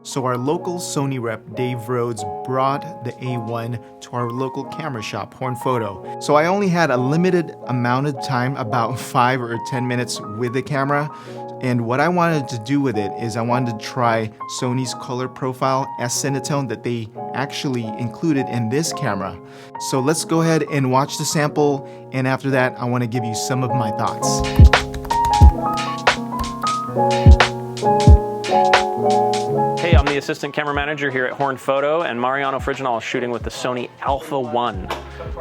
So our local Sony rep, Dave Rhodes, brought the A1 to our local camera shop, Horn Photo. So I only had a limited amount of time, about 5 or 10 minutes with the camera. And what I wanted to do with it is I wanted to try Sony's color profile S-Cinetone that they actually included in this camera. So let's go ahead and watch the sample. And after that, I want to give you some of my thoughts. Hey, I'm the assistant camera manager here at Horn Photo, and Mariano Friginal is shooting with the Sony Alpha 1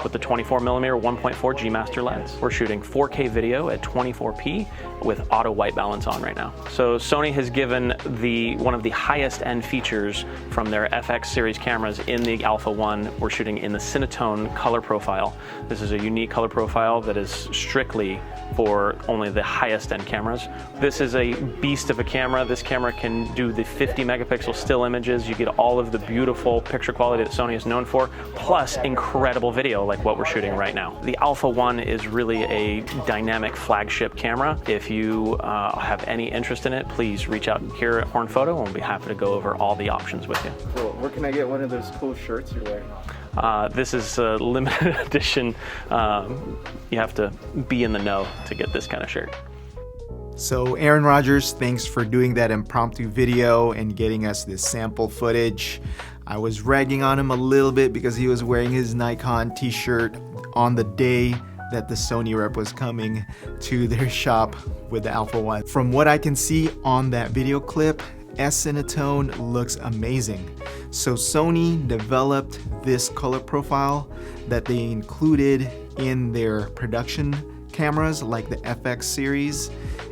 with the 24mm 1.4 G Master lens. We're shooting 4K video at 24p with auto white balance on right now. So Sony has given one of the highest end features from their FX series cameras in the Alpha 1. We're shooting in the Cinetone color profile. This is a unique color profile that is strictly for only the highest end cameras. This is a beast of a camera. This camera can do the 50 megapixel still images. You get all of the beautiful picture quality that Sony is known for, plus incredible video like what we're shooting right now. The Alpha 1 is really a dynamic flagship camera. If you have any interest in it, please reach out here at Horn Photo and we'll be happy to go over all the options with you. Cool. Where can I get one of those cool shirts you're wearing? This is a limited edition. You have to be in the know to get this kind of shirt. So Aaron Rodgers, thanks for doing that impromptu video and getting us this sample footage. I was ragging on him a little bit because he was wearing his Nikon t-shirt on the day that the Sony Rep was coming to their shop with the Alpha 1. From what I can see on that video clip, S-Cinetone looks amazing. So Sony developed this color profile that they included in their production cameras like the FX series,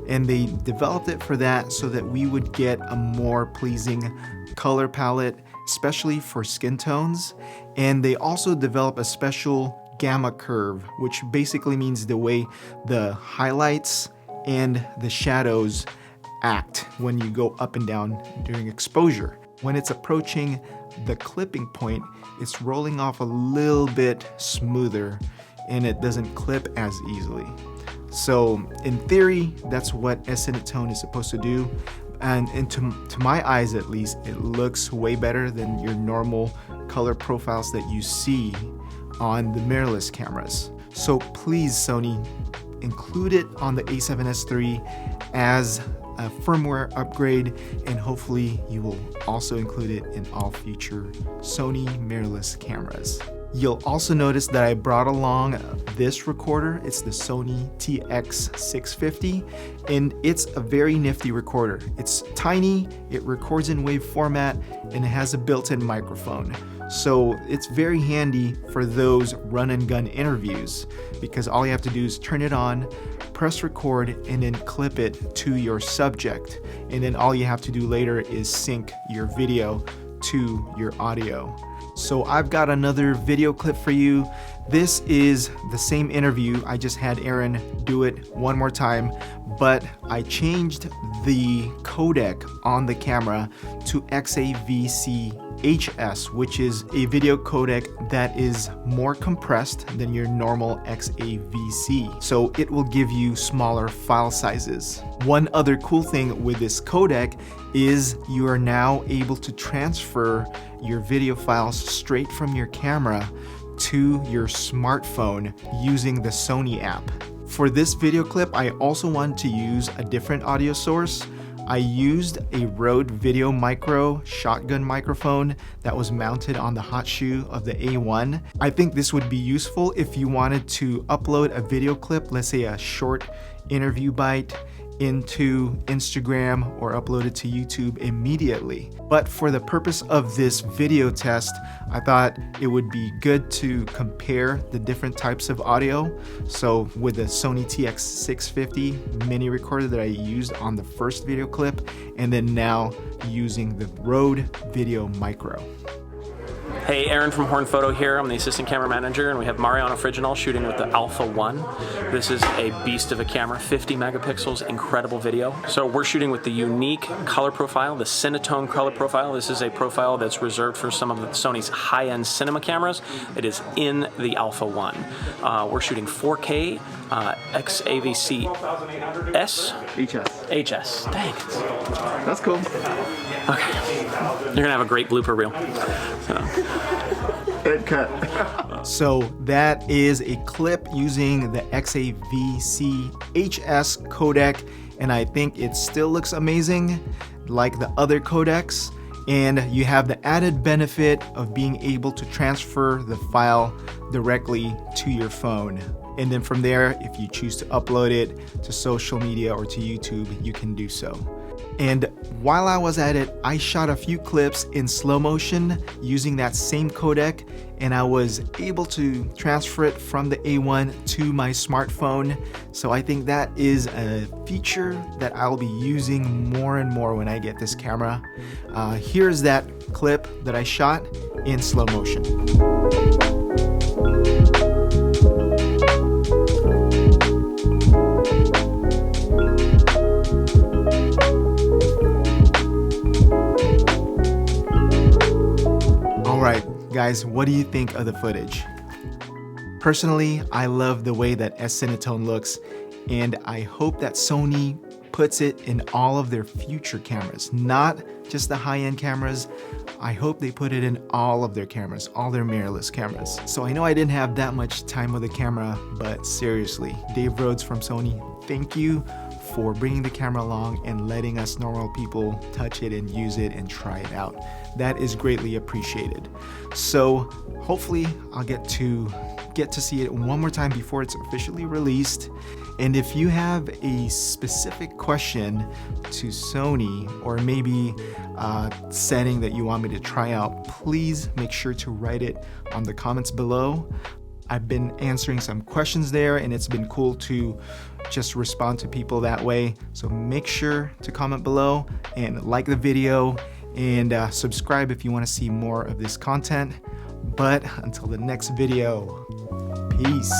and they developed it for that so that we would get a more pleasing color palette, especially for skin tones. And they also develop a special gamma curve, which basically means the way the highlights and the shadows act when you go up and down during exposure. When it's approaching the clipping point, it's rolling off a little bit smoother and it doesn't clip as easily. So in theory, that's what S-Cinetone is supposed to do. And to my eyes at least, it looks way better than your normal color profiles that you see on the mirrorless cameras. So please, Sony, include it on the A7S III as a firmware upgrade, and hopefully you will also include it in all future Sony mirrorless cameras. You'll also notice that I brought along this recorder. It's the Sony TX650, and it's a very nifty recorder. It's tiny, it records in WAV format, and it has a built-in microphone. So it's very handy for those run and gun interviews because all you have to do is turn it on, press record, and then clip it to your subject. And then all you have to do later is sync your video to your audio. So I've got another video clip for you. This is the same interview. I just had Aaron do it one more time, but I changed the codec on the camera to XAVC-HS, which is a video codec that is more compressed than your normal XAVC. So it will give you smaller file sizes. One other cool thing with this codec is you are now able to transfer your video files straight from your camera to your smartphone using the Sony app. For this video clip, I also wanted to use a different audio source. I used a Rode Video Micro shotgun microphone that was mounted on the hot shoe of the A1. I think this would be useful if you wanted to upload a video clip, let's say a short interview bite, into Instagram or upload it to YouTube immediately. But for the purpose of this video test, I thought it would be good to compare the different types of audio. So with the Sony TX650 mini recorder that I used on the first video clip, and then now using the Rode Video Micro. Hey, Aaron from Horn Photo here. I'm the assistant camera manager, and we have Mariano Friginal shooting with the Alpha 1. This is a beast of a camera, 50 megapixels, incredible video. So we're shooting with the unique color profile, the Cinetone color profile. This is a profile that's reserved for some of Sony's high-end cinema cameras. It is in the Alpha 1. We're shooting 4K, XAVC-S? HS. HS, dang it. That's cool. Okay. You're gonna have a great blooper reel. So that is a clip using the XAVC HS codec, and I think it still looks amazing like the other codecs. And you have the added benefit of being able to transfer the file directly to your phone. And then from there, if you choose to upload it to social media or to YouTube, you can do so. And while I was at it, I shot a few clips in slow motion using that same codec, and I was able to transfer it from the A1 to my smartphone. So I think that is a feature that I'll be using more and more when I get this camera. Here's that clip that I shot in slow motion. Alright guys, what do you think of the footage? Personally, I love the way that S-Cinetone looks, and I hope that Sony puts it in all of their future cameras, not just the high-end cameras. I hope they put it in all of their cameras, all their mirrorless cameras. So I know I didn't have that much time with the camera, but seriously, Dave Rhodes from Sony, thank you for bringing the camera along and letting us normal people touch it and use it and try it out. That is greatly appreciated. So hopefully I'll get to see it one more time before it's officially released. And if you have a specific question to Sony, or maybe a setting that you want me to try out, please make sure to write it on the comments below. I've been answering some questions there, and it's been cool to just respond to people that way. So make sure to comment below and like the video, and subscribe if you want to see more of this content. But until the next video, peace.